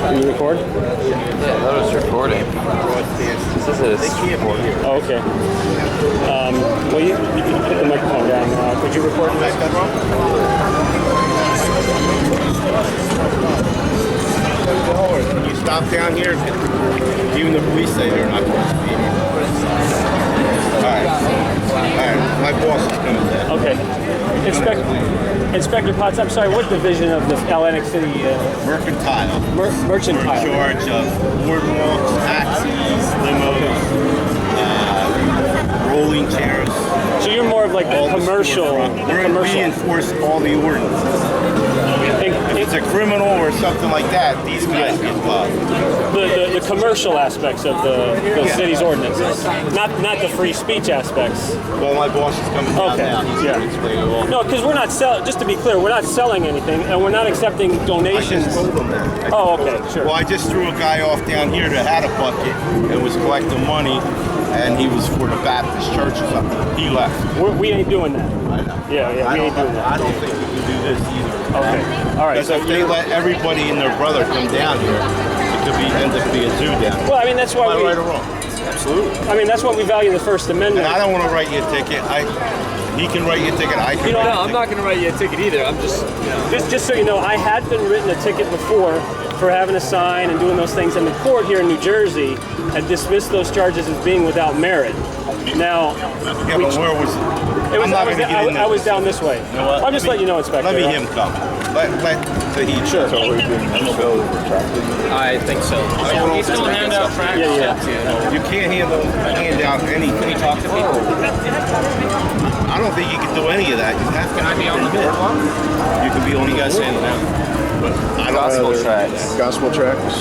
Can you record? Yeah, I thought it was recording. This is a keyboard. Oh, okay. Well, you can put the microphone down. Could you record in this? Can you stop down here? Even the police say they're not going to speed. Alright. My boss is coming down. Okay. Inspector Potts, I'm sorry, what division of the Atlantic City? Mercantile. Mercantile. We're in charge of boardwalks, taxis, limos, rolling chairs. So you're more of like the commercial. We enforce all the ordinances. If it's a criminal or something like that, these guys get involved. The commercial aspects of the city's ordinances, not the free speech aspects. Well, my boss is coming down Okay. now. He's going to explain it all. No, because we're not selling. Just to be clear, we're not selling anything, and we're not accepting I donations. just told him that. Oh, okay, sure. Well, I just threw a guy off down here that had a bucket and was collecting money, and he was for the Baptist church or something. He left. We ain't doing that. I know. Yeah, we ain't doing that. I don't think we can do this either. Okay, all right. Because if they let everybody and their brother come down here, it could end up being a zoo down here. Well, I mean, that's why Am I we. right or wrong? Absolutely. I mean, that's why we value the First Amendment. And I don't want to write you a ticket. He can write you a ticket. I can. know, write No, a I'm not going to write you a ticket either. I'm just, Just so you know, I had been written a ticket before for having a sign and doing those things, and the court here in New Jersey had dismissed those charges as being without merit. Now, Yeah, but where was it? I'm not going to get into I was down this way. You know what? I'll just let you know, Inspector. Let him come. Let the heat. Sure. I think so. You still hand out tracts? Yeah. You can't hand out anything. Can you talk to people? I don't think you can do any of that. You have to. Can I be on the boardwalk? You can be on the guys saying that. But I don't Gospel know. tracts. Gospel tracts.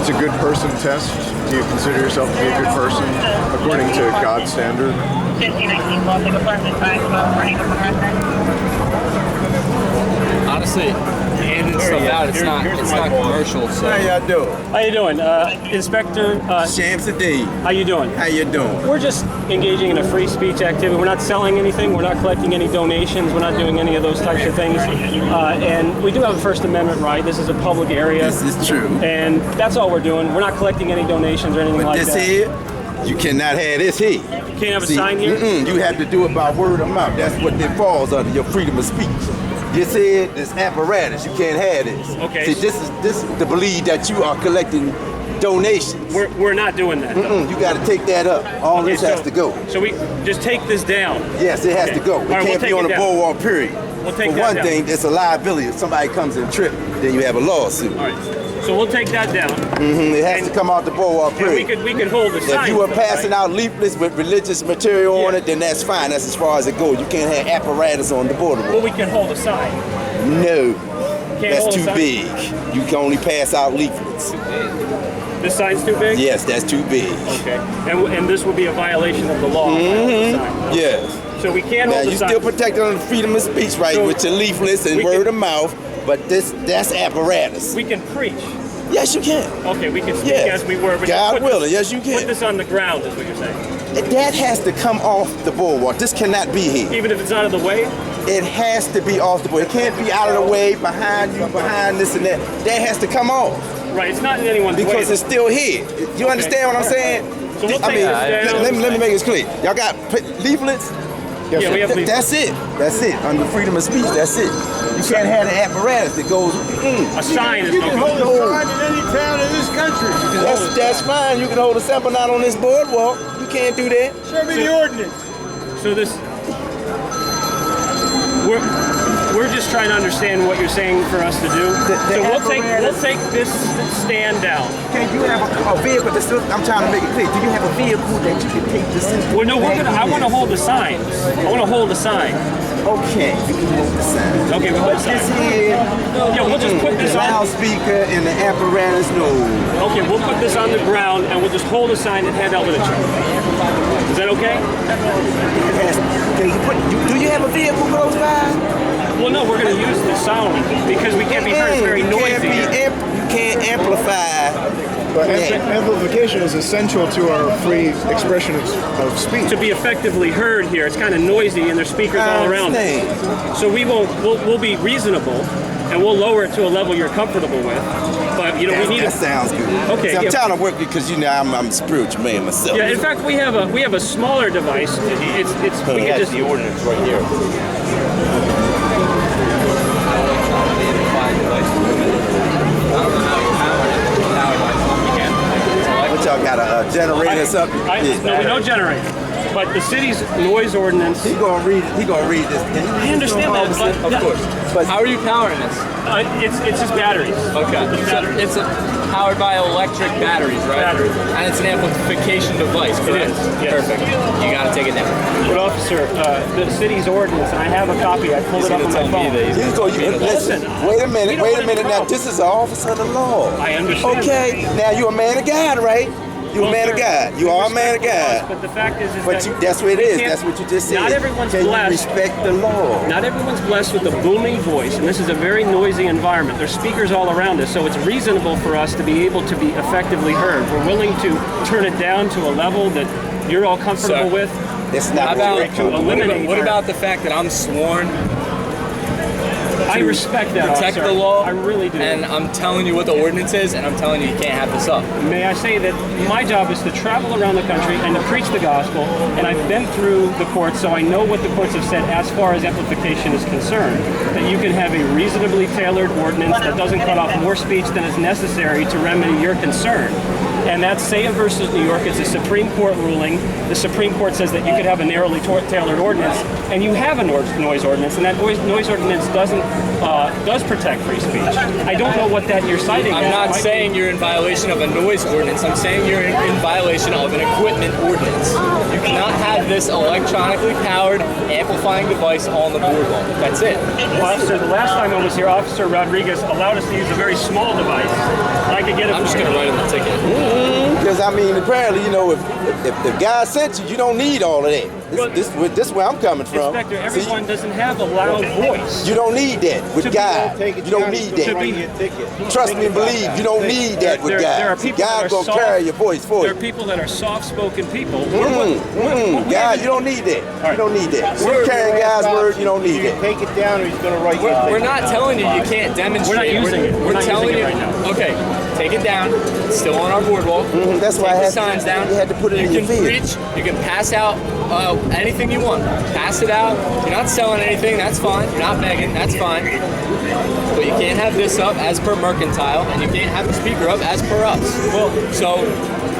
It's a good person test. Do you consider yourself to be a good person according to God's standard? 1519 Baltic Apartment 5 for Hank Apartment. Honestly, handing stuff out, it's not commercial, so. How y'all doing? How you doing, Inspector? Shamsuddin. How you doing? How you doing? We're just engaging in a free speech activity. We're not selling anything. We're not collecting any donations. We're not doing any of those types of things. And we do have a First Amendment right. This is a public area. This is true. And that's all we're doing. We're not collecting any donations or anything But like this that. here, you cannot have this here. You can't have a sign here? You have to do it by word of mouth. That's what it falls under, your freedom of speech. You said this apparatus, you can't have this. Okay. See, this is to believe that you are collecting donations. We're not doing that, though. You got to take that up. All Okay, this has to go. So we just take this down. Yes, it has Okay. to go. All It right, we'll can't take be on it the down. boardwalk, period. We'll take For that one down. thing, it's a liability. If somebody comes and trip, then you have a lawsuit. All right. So we'll take that down. It has to come out the boardwalk, And period. we could hold the sign. If you were though, passing right? out leaflets with religious material on Yeah. it, then that's fine. That's as far as it goes. You can't have apparatus on the Well, boardwalk. we can hold a sign. No, Can't that's hold a too sign? big. You can only pass out leaflets. This sign's too big? Yes, that's too big. Okay. And this would be a violation of the law. if I hold the sign. Yes. So we can't Now hold the you sign. still protected on the freedom of speech, right, So with your leaflets and we word can- of mouth. But that's apparatus. We can preach. Yes, you can. Okay, we can speak Yes. as we were. But God just put willing, this- yes, you can. Put this on the ground is what you're saying. That has to come off the boardwalk. This cannot be here. Even if it's out of the way? It has to be off the board. It can't be out of the way, behind you, behind this and that. That has to come off Right, it's not in anyone's way. because it's still here. You understand what I'm saying? So we'll I take mean, this down. let me make this clear. Y'all got leaflets? Yeah, we have leaflets. That's it. That's it. Under freedom of speech, that's it. You can't have the apparatus that goes. A sign is You no can good. hold a sign in any town in this country. That's fine. You can hold a sample not on this boardwalk. You can't do that. Show me the ordinance. So this, we're just trying to understand what you're saying for us to do. So we'll take this stand down. Can you have a vehicle that's still, I'm trying to make it clear. Do you have a vehicle that you can take this in? Well, no, I want to hold the sign. I want to hold the sign. Okay, you can hold the sign. Okay, we hold But the this sign. here, Yeah, we'll just put this the on. loudspeaker and the apparatus, no. Okay, we'll put this on the ground and we'll just hold a sign and hand out literature. Is that okay? Can you put, do you have a vehicle close by? Well, no, we're going to use the sound because we can't be heard. It's very You noisy. you can't amplify. But Yeah. amplification is essential to our free expression of speech. To be effectively heard here, it's kind of noisy and there's speakers all around. Understand. So we'll be reasonable and we'll lower it to a level you're comfortable with. But you know, we need That sounds good. Okay, See, I'm yeah. trying to work because you know I'm a spiritual man myself. Yeah, in fact, we have a smaller device. It's we He can has just the ordinance right here. What y'all got a generator or something? No, we don't generate. But the city's noise ordinance. He gonna read. He gonna read this. Can you read I understand that, this? but Of course. But How are you powering this? It's just batteries. Okay. It's So batteries. it's powered by electric batteries, right? Batteries. And it's an amplification device, correct? is, yes. Perfect. You gotta take it down. But officer, the city's ordinance, and I have a copy. I pulled it up on my phone. you go. Listen. Wait a minute. You don't Wait a have any minute. Now problem. this is an officer of the law. I understand. Okay. Now you a man of God, right? You a Well, man of sir, God. You are a man of God. But the fact is But that that's what it we is. can't- That's what you just said. Not everyone's Can blessed. you respect the law? Not everyone's blessed with a booming voice, and this is a very noisy environment. There's speakers all around us, so it's reasonable for us to be able to be effectively heard. We're willing to turn it down to a level that you're all comfortable Sir. with. That's not How about, what we're coming with. eliminate what our- about the fact that I'm sworn I respect that, protect officer. the law? I really do. And I'm telling you what the ordinance is, and I'm telling you can't have this up. May I say that my job is to travel around the country and to preach the gospel, and I've been through the courts, so I know what the courts have said as far as amplification is concerned, that you can have a reasonably tailored ordinance that doesn't cut off more speech than is necessary to remedy your concern. And that's Saya versus New York. It's a Supreme Court ruling. The Supreme Court says that you could have a narrowly tailored ordinance, and you have a noise ordinance, and that noise ordinance does protect free speech. I don't know what that you're citing. I'm as. not Might be- saying you're in violation of a noise ordinance. I'm saying you're in violation of an equipment ordinance. You cannot have this electronically powered amplifying device on the boardwalk. That's it. Officer, the last time I was here, Officer Rodriguez allowed us to use a very small device. And I could get it. I'm just going to write him a ticket. Because I mean, apparently, you know, if God sent you, you don't need all of that. Well, This where I'm coming from. Inspector, See, everyone doesn't have a loud voice. you don't need that with To be- God. You don't need to be- that. Trust me and believe, you don't need that with There are God. people that God are gonna soft- carry your voice for There are you. people that are soft-spoken people. God, you don't need that. You don't need that. When you're carrying God's word, you don't need that. Take it down, or he's gonna write. We're not telling you you can't demonstrate. We're not using it. We're not telling using you. it right now. Okay, take it down. It's still on our boardwalk. That's why Take I the had signs down. You had to put it you in your can feet. preach. You can pass out anything you want. Pass it out. You're not selling anything. That's fine. You're not begging. That's fine. But you can't have this up as per mercantile, and you can't have the speaker up as per us. Well, So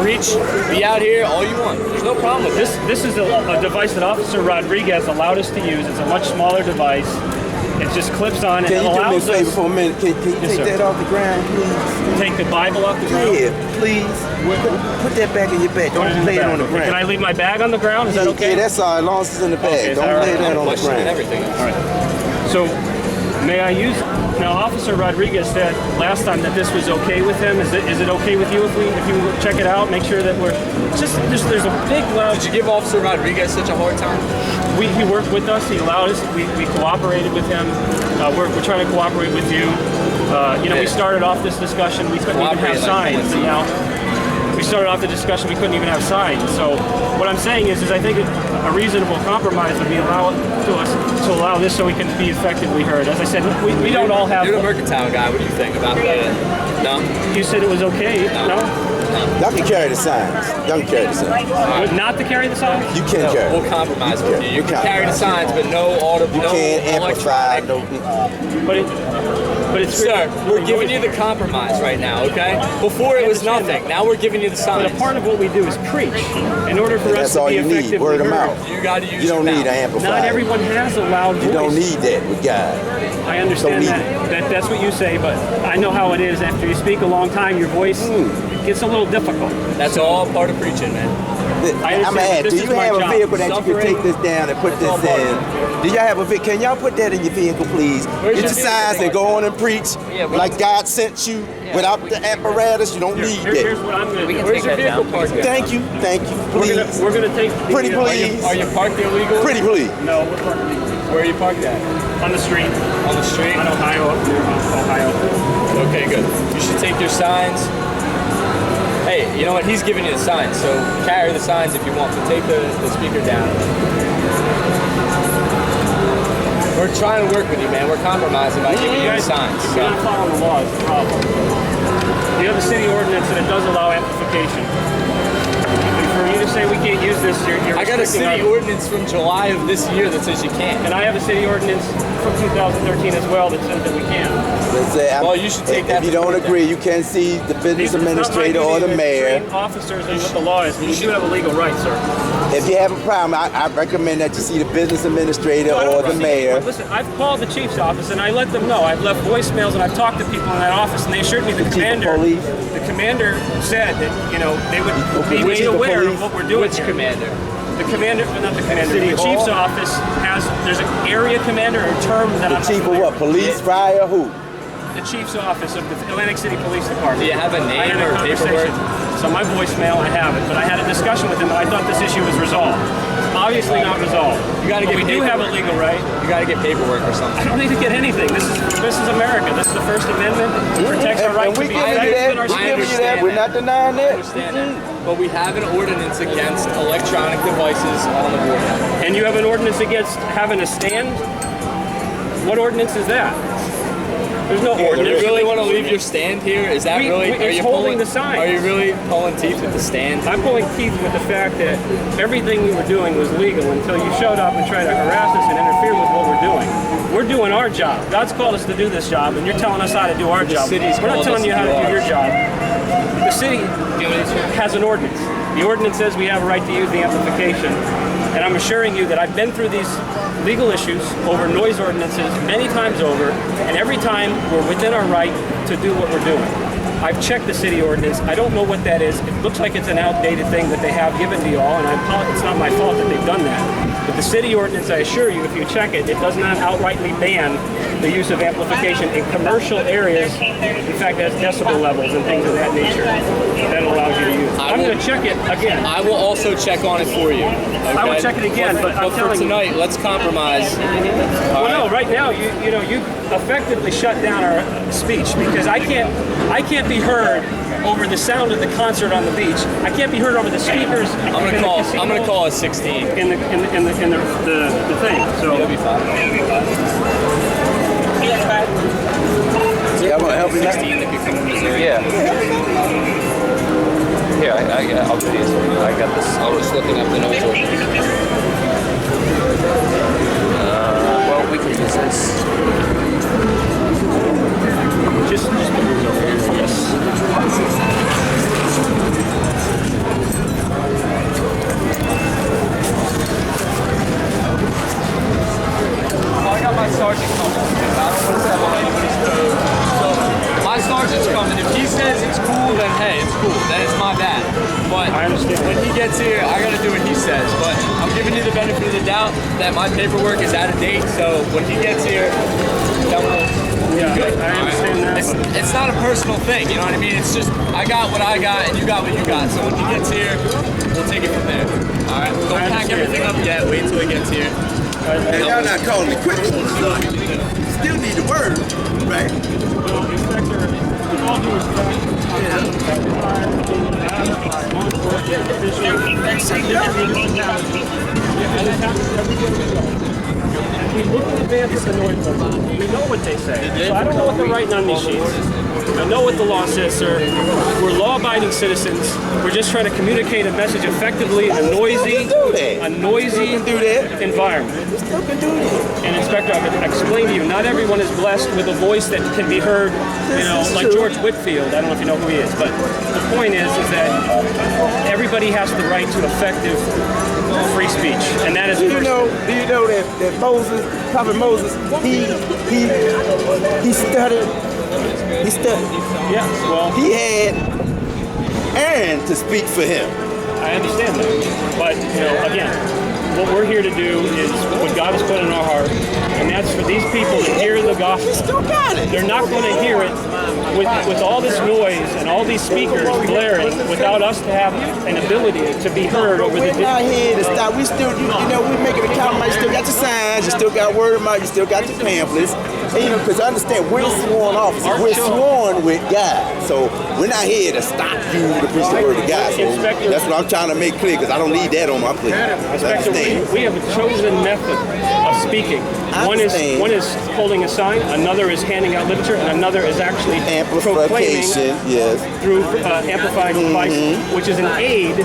preach. Be out here all you want. There's no problem with this. this is a device that Officer Rodriguez allowed us to use. It's a much smaller device. It just clips on and Can it you do me a allows favor us for a minute? Can you Yes, take sir. that off the ground, please? to take the Bible off the ground. Yeah, please. Put that back in your bag. Put it in Don't the lay it bag. on the Okay, ground. Can I leave my bag on the ground? Is that okay? Yeah, that's all. As long as it's in the bag. Okay, is Don't that all lay right? that on the Question and ground. everything. All right. So, may I use? Now, Officer Rodriguez said last time that this was okay with him. Is it okay with you if you check it out? Make sure that we're just there's a big loud. Did you give Officer Rodriguez such a hard time? He worked with us. He allowed us. We cooperated with him. We're trying to cooperate with you. We started off this discussion. We couldn't even have Cooperate like signs. And now we started off the discussion. We couldn't even have signs. So what I'm saying is I think a reasonable compromise would be allow this so we can be effectively heard. As I said, we don't all have. You're the mercantile guy. What do you think about that? No? You said it was okay. No. Y'all can carry the signs. Y'all can carry the signs. Not to carry the signs. You can carry. We'll compromise with you. You We'll can carry the compromise. signs, but no audible, You no can't amplify. electronic. No. But it's Sir, we're giving you the compromise right now, okay? Before it was nothing. Now we're giving you the But signs. a part of what we do is preach. In order for us That's to all be you need. effectively Word of heard, mouth. You got to use You don't your need mouth. an amplifier. not everyone has a loud voice. You don't need that with God. I understand Don't need that's what you say, but I know how it is. After you speak a long time, your voice gets a little difficult. That's all part of preaching, man. I I'm understand gonna add, this do is you my have a job. vehicle that you can Suffering. take this down and put this all part of in? Do y'all have a vehicle? Can y'all put that in your vehicle, please? Where's Get your your signs vehicle? and go on and preach Yeah, we- like God sent you. Without the apparatus, you don't need Here's that. what I'm going to do. Where's your vehicle parked? Thank you, please. We're gonna take the, Pretty please. Are you parked illegally? Pretty please. No, we're parked Where are you parked at? on the street On the street? on Ohio, up near Ohio. Okay, good. You should take your signs. Hey, you know what? He's giving you the signs, so carry the signs if you want, but take the speaker down. We're trying to work with you, man. We're compromising by giving you the signs. If you're not following the law, it's a problem. You have a city ordinance and it does allow amplification. And for you to say we can't use this, you're I got a restricting city our- ordinance from July of this year that says you can't. And I have a city ordinance from 2013 as well that says that we can. Well, you should take that If you to don't court agree, you can see the business administrator or the mayor. Train officers and what the law is. You should have a legal right, sir. If you have a problem, I recommend that you see the business administrator No, I don't or the see- mayor. Listen, I've called the chief's office and I let them know. I've left voicemails and I've talked to people in that office and they assured me the chief of commander. police? The commander said that they would be Which made chief of aware police? of what we're doing. Which here. commander? The commander, well, not the commander. City The chief's Hall? office there's an area commander or term that The I'm chief of familiar what? Police, fire, who? The chief's office of the Atlantic City Police Department. Do you have a I name had a or paperwork? conversation. So my voicemail, I have it, but I had a discussion with him and I thought this issue was resolved. Obviously not resolved. You gotta But get we do have a paperwork. legal right. You got to get paperwork or I something. don't need to get anything. This is America. This is the First Amendment. It protects our right And to we be giving you effective that. in our We speech. giving you that. We're not denying I that. understand that. But we have an ordinance against electronic devices on the border. And you have an ordinance against having a stand? What ordinance is that? There's no Do you ordinance. really want to leave your stand here? Is that really? It's are you holding pulling the signs. Are you really pulling teeth with the stand? I'm pulling teeth with the fact that everything we were doing was legal until you showed up and tried to harass us and interfere with what we're doing. We're doing our job. God's called us to do this job, and you're telling us how to do our job. city's We're not called us telling you to how do to do ours. your job. The city has an ordinance. The ordinance says we have a right to use the amplification, and I'm assuring you that I've been through these legal issues over noise ordinances many times over, and every time we're within our right to do what we're doing. I've checked the city ordinance. I don't know what that is. It looks like it's an outdated thing that they have given to you all, and it's not my fault that they've done that. But the city ordinance, I assure you, if you check it, it does not outrightly ban the use of amplification in commercial areas. In fact, it has decibel levels and things of that nature that it allows you to use. I'm going to check it again. I will also check on it for you. Okay? I will check it again, but I'm for telling you. tonight, let's compromise. Well, no, right now you effectively shut down our speech because I can't be heard over the sound of the concert on the beach. I can't be heard over the speakers. I'm gonna call it 16. in the thing. So You'll be fine. Y'all want to help me out? 16 if you come to Missouri. Yeah. Here, I'll do this. I got this. I was looking up the noise ordinance. Well, we can use this. just yes. I got my sergeant coming. I don't want to step on anybody's toes. So my sergeant's coming. If he says it's cool, then hey, it's cool. Then it's my bad. But I understand. when he gets here, I gotta do what he says. But I'm giving you the benefit of the doubt that my paperwork is out of date. So when he gets here, then Yeah, I understand that. it's not a personal thing. You know what I mean? It's just I got what I got and you got what you got. So when he gets here, we'll take it from there. All right. Don't pack everything up yet. Wait till he gets here. And y'all not calling me quick. Still need the word, right? We look in advance at the noise level. We know what they say. So I don't know what they're writing on these sheets. I know what the law says, sir. We're law-abiding citizens. We're just trying to communicate a message effectively in a noisy environment. And Inspector, I can explain to you, not everyone is blessed with a voice that can be heard, like George Whitfield. I don't know if you know who he is, but the point is that everybody has the right to effective free speech, and that is Do you know that Moses, Prophet Moses, he studied. He studied. Yes, well, He had Aaron to speak for him. I understand that. But, again, what we're here to do is what God has put in our heart, and that's for these people to hear the gospel. Still got it. They're not going to hear it with all this noise and all these speakers blaring without us to have an ability to be heard over the We're not here to stop. We still, we're making a compromise. You still got your signs. You still got word of mouth. You still got your pamphlets. And, because understand, we're sworn officers. We're sworn with God. So we're not here to stop you to preach the word of God. So that's what I'm trying to make clear, because I don't need that on my plate. Inspector, we have a chosen method of speaking. understand. One is holding a sign, another is handing out literature, and another is actually proclaiming Amplification, yes. through amplified device, which is an aid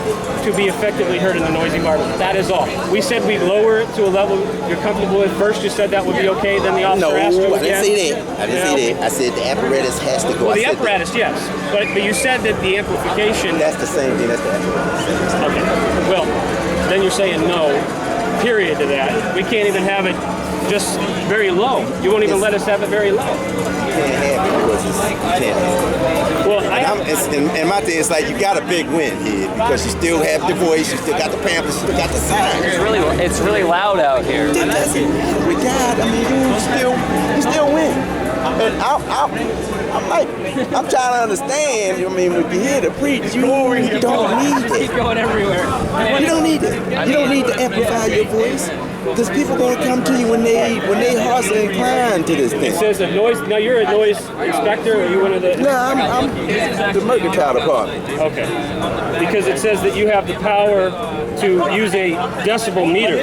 to be effectively heard in the noisy environment. That is all. We said we'd lower it to a level you're comfortable with. First, you said that would be okay. Then the officer No, asked you I didn't again. say that. I didn't say that. I said the apparatus has to go. Well, I the said that. apparatus, yes, but you said that the amplification. That's the same thing. That's the apparatus. Okay. Well, then you're saying no. Period to that. We can't even have it just very low. You won't even let us have it very low. You can't have it because you can't have it. Well, And my thing is like you got a big win here because you still have the voice, you still got the pamphlets, you still got the sign. It's really loud out here. It doesn't matter with God. I mean, you still win. And I'm trying to understand. I mean, when you're here to preach, you don't need Keep it. going everywhere. You don't need it. You don't need to amplify your voice because people gonna come to you when they hearts are inclined to this it thing. says that noise. Now you're a noise inspector, or you one of the? No, I'm the mercantile department. Okay. Because it says that you have the power to use a decibel meter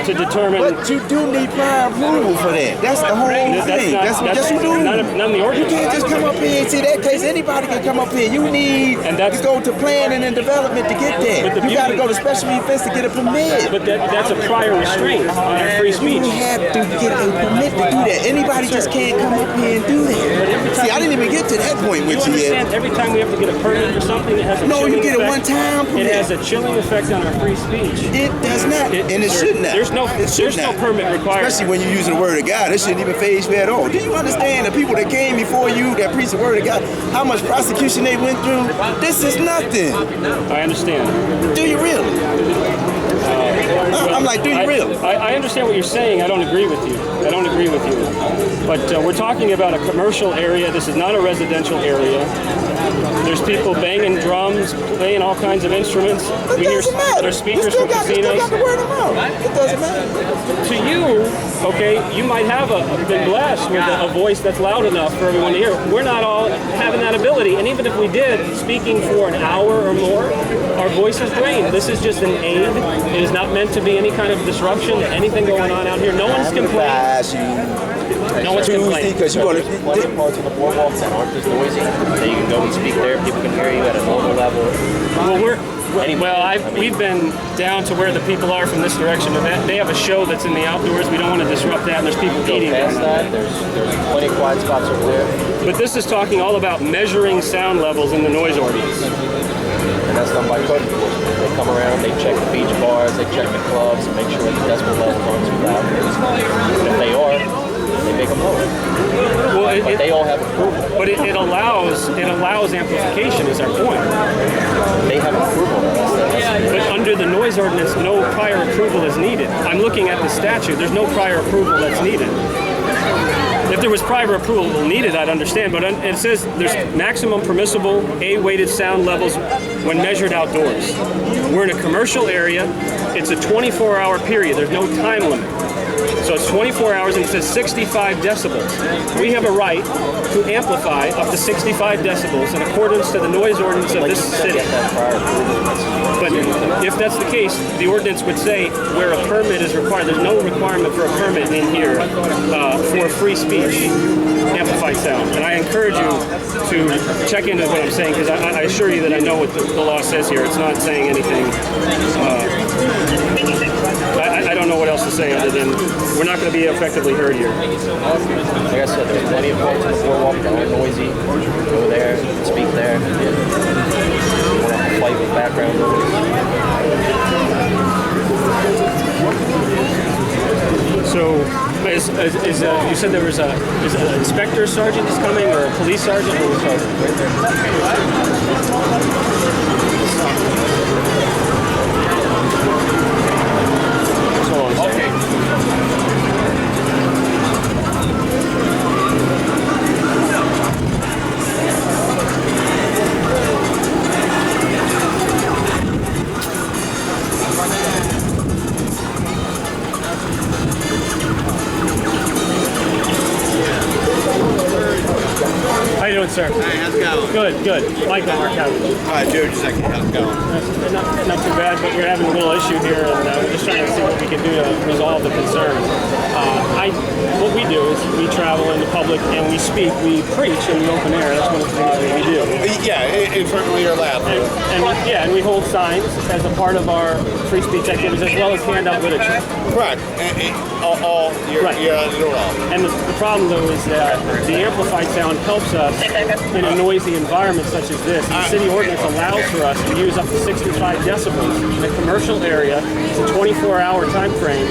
to determine. But you do need prior approval for that. That's the whole thing. That's what you do. None in the You ordinance. can't just come up here and see that case. Anybody can come up here. You need to go to planning and development to get But the there. You got to beauty- go to special events to get a permit. But that's a prior restraint on our free speech. You have to get a permit to do that. Anybody just can't come up here and do that. See, I didn't even get to that point You with you yet. understand? Every time we have to get a permit for something, it has a No, chilling you get a effect. one-time permit. It has a chilling effect on our free speech. It does not, and it should not. There's no permit required. Especially when you're using the word of God. It shouldn't even phase you at all. Do you understand the people that came before you that preached the word of God, how much prosecution they went through? This is nothing. I understand. Do you really? I'm like, do you really? I understand what you're saying. I don't agree with you. I don't agree with you. But we're talking about a commercial area. This is not a residential area. There's people banging drums, playing all kinds of instruments. It We hear doesn't matter. there's speakers You still from got the casinos. word of mouth. It doesn't matter. To you, okay, you might have been blessed with a voice that's loud enough for everyone to hear. We're not all having that ability, and even if we did, speaking for an hour or more, our voice is drained. This is just an aid. It is not meant to be any kind of disruption to anything going on out here. No one's complaining. Advise you. No one's Tuesday, complaining. because you're going Plenty to. of parts of the boardwalk that aren't as noisy, so you can go and speak there. People can hear you at a normal level. We've been down to where the people are from this direction. They have a show that's in the outdoors. We don't want to disrupt that. And there's people Go eating. past that. There's plenty of quiet spots over there, But this is talking all about measuring sound levels in the noise ordinance. and that's done by code enforcement. They come around, they check the beach bars, they check the clubs, and make sure that the decibel levels aren't too loud. And if they are, they make them lower. Well, But they all have approval. but it allows amplification. Is our point. They have approval. But under the noise ordinance, no prior approval is needed. I'm looking at the statute. There's no prior approval that's needed. If there was prior approval needed, I'd understand. But it says there's maximum permissible A-weighted sound levels when measured outdoors. We're in a commercial area. It's a 24-hour period. There's no time limit. So it's 24 hours and it says 65 decibels. We have a right to amplify up to 65 decibels in accordance to the noise ordinance of this city. But if that's the case, the ordinance would say where a permit is required. There's no requirement for a permit in here for free speech amplified sound. And I encourage you to check into what I'm saying because I assure you that I know what the law says here. It's not saying anything. I don't know what else to say other than we're not going to be effectively heard here. Like I said, there's plenty of parts of the boardwalk that aren't noisy. Go there, speak there. You want to fight with background noise. So, you said there was is an inspector sergeant is coming or a police sergeant? Hold on a second. How you doing, sir? Hey, how's it going? Good, good. Michael Markowicz. Hi, Joe Giuseppe. How's it going? Not too bad, but we're having a little issue here, and we're just trying to see what we can do to resolve the concern. What we do is we travel in the public and we speak, we preach in the open air. That's one of the things that we do. Yeah, and certainly you're allowed to. And we hold signs as a part of our free speech activities, as well as hand out literature. Correct. You're allowed to do it all. And the problem, though, is that the amplified sound helps us in a noisy environment such as this. The city ordinance allows for us to use up to 65 decibels in a commercial area. It's a 24-hour time frame.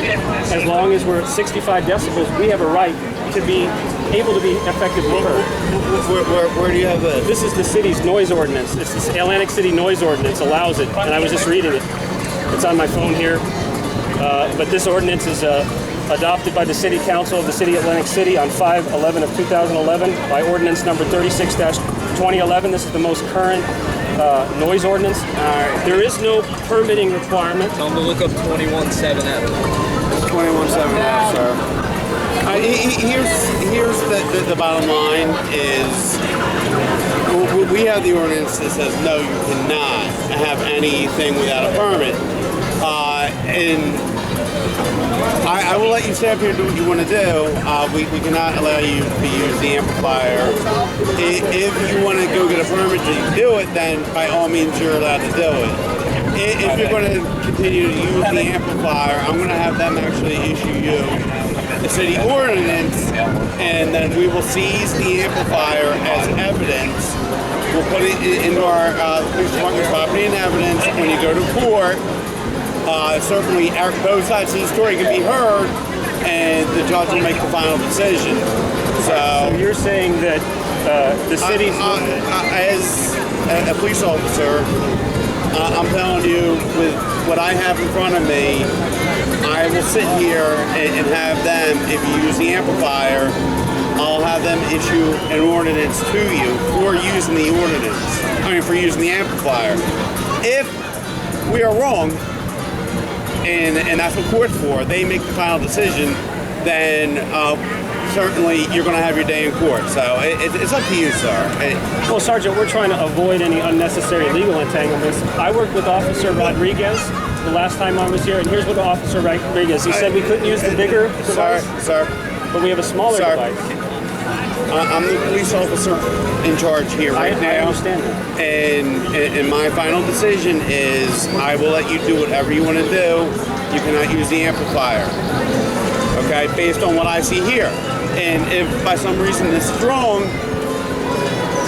As long as we're at 65 decibels, we have a right to be able to be effectively heard. Where do you have this? This is the city's noise ordinance. It's the Atlantic City noise ordinance allows it, and I was just reading it. It's on my phone here. But this ordinance is adopted by the City Council of the City of Atlantic City on 5/11 of 2011 by ordinance number 36-2011. This is the most current noise ordinance. There is no permitting requirement. Tell them to look up 21-7F. 21-7, sir. Here's the bottom line is we have the ordinance that says no, you cannot have anything without a permit. And I will let you stay up here and do what you want to do. We cannot allow you to use the amplifier. If you want to go get a permit to do it, then by all means you're allowed to do it. If you're going to continue to use the amplifier, I'm going to have them actually issue you the city ordinance, and then we will seize the amplifier as evidence. We'll put it into our police department's property and evidence. When you go to court, certainly both sides of the story can be heard, and the judge will make the final decision. So you're saying that the city, as a police officer, I'm telling you, with what I have in front of me, I will sit here and have them, if you use the amplifier, I'll have them issue an ordinance to you for using the for using the amplifier. If we are wrong, and that's what court's for, they make the final decision, then certainly you're going to have your day in court. So it's up to you, sir. Well, Sergeant, we're trying to avoid any unnecessary legal entanglements. I worked with Officer Rodriguez the last time I was here, and here's what Officer Rodriguez, he said we couldn't use the bigger device, Sir, but we have a smaller device. I'm the police officer in charge here right now. I understand that. And my final decision is I will let you do whatever you want to do. You cannot use the amplifier. Okay, based on what I see here. And if by some reason this is wrong,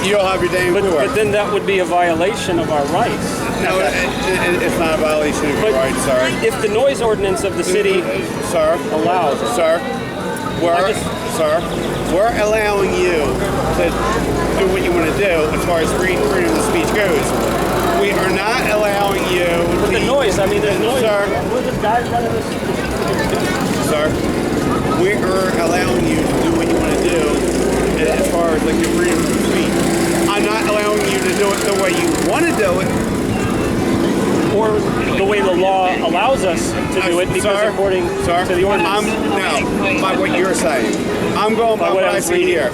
you'll have your day in court. But then that would be a violation of our rights. No, it's not a violation of your rights, sir. If the noise ordinance of the city allows it. Sir, we're allowing you to do what you want to do as far as freedom of speech goes. We are not allowing you With the noise, I mean, there's noise. Sir, We're just guys running this. sir, we are allowing you to do what you want to do as far as like your freedom of speech. I'm not allowing you to do it the way you want to do it. Or the way the law allows us to do it, because according to the ordinance. No, by what you're saying. I'm going by what I see here.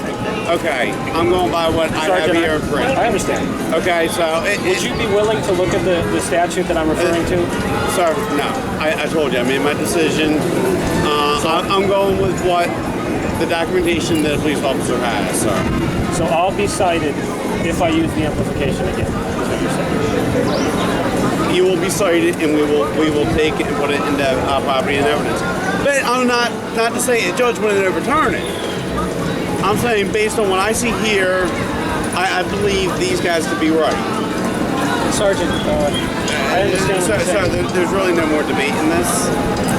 Okay, I'm going by what I have here in print. I understand. Okay, so would you be willing to look at the statute that I'm referring to? Sir, no. I told you, I made my decision. I'm going with what the documentation that a police officer has, sir. So I'll be cited if I use the amplification again, is what you're saying. You will be cited, and we will take it and put it into property and evidence. But I'm not to say a judge wouldn't overturn it. I'm saying based on what I see here, I believe these guys to be right. Sergeant, I understand what you're saying. There's really no more debate in this.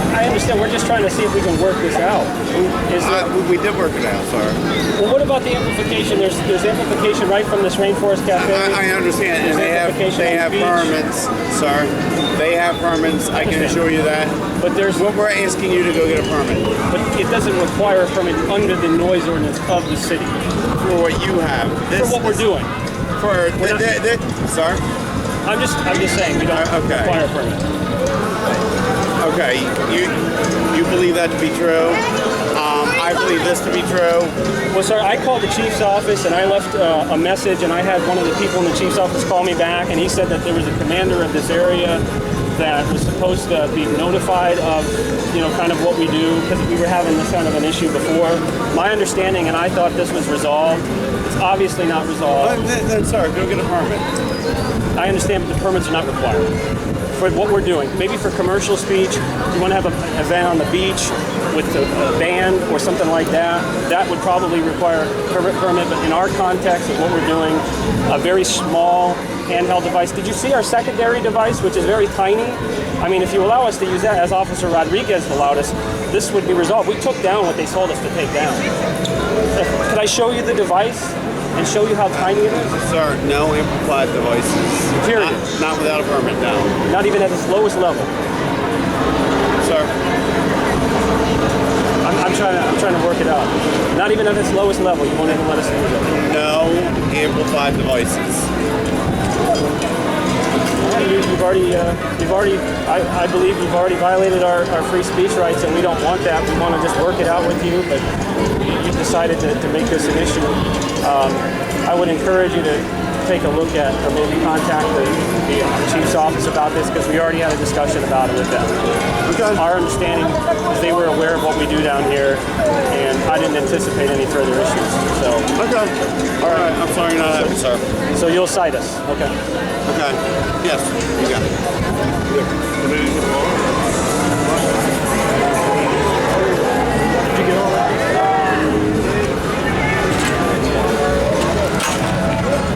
I understand. We're just trying to see if we can work this out. We did work it out, sir. Well, what about the amplification? There's amplification right from this Rainforest Cafe. I understand, and they have permits, sir. They have permits. I can assure you that. But we're asking you to go get a permit. But it doesn't require a permit under the noise ordinance of the city. For what you have. For what we're doing. Sir? I'm just saying we don't require a permit. Okay, you believe that to be true. I believe this to be true. Well, sir, I called the chief's office and I left a message, and I had one of the people in the chief's office call me back, and he said that there was a commander of this area that was supposed to be notified of, kind of what we do, because we were having this kind of an issue before. My understanding, and I thought this was resolved, it's obviously not resolved. Then, sir, go get a permit. I understand, but the permits are not required for what we're doing. Maybe for commercial speech, you want to have an event on the beach with a band or something like that, that would probably require a permit. But in our context of what we're doing, a very small handheld device. Did you see our secondary device, which is very tiny? I mean, if you allow us to use that, as Officer Rodriguez allowed us, this would be resolved. We took down what they told us to take down. Could I show you the device and show you how tiny it is? Sir, no amplified devices. Period. Not without a permit, no. Not even at its lowest level. Sir, I'm trying to work it out. Not even at its lowest level, you won't even let us use it. no amplified devices. I believe you've already violated our free speech rights, and we don't want that. We want to just work it out with you, but you decided to make this an issue. I would encourage you to take a look at, or maybe contact the chief's office about this, because we already had a discussion about it with them. Okay. Our understanding is they were aware of what we do down here, and I didn't anticipate any further issues. So, Okay. All right. I'm sorry you're not happy, sir. so you'll cite us, okay? Okay. Yes, you got it.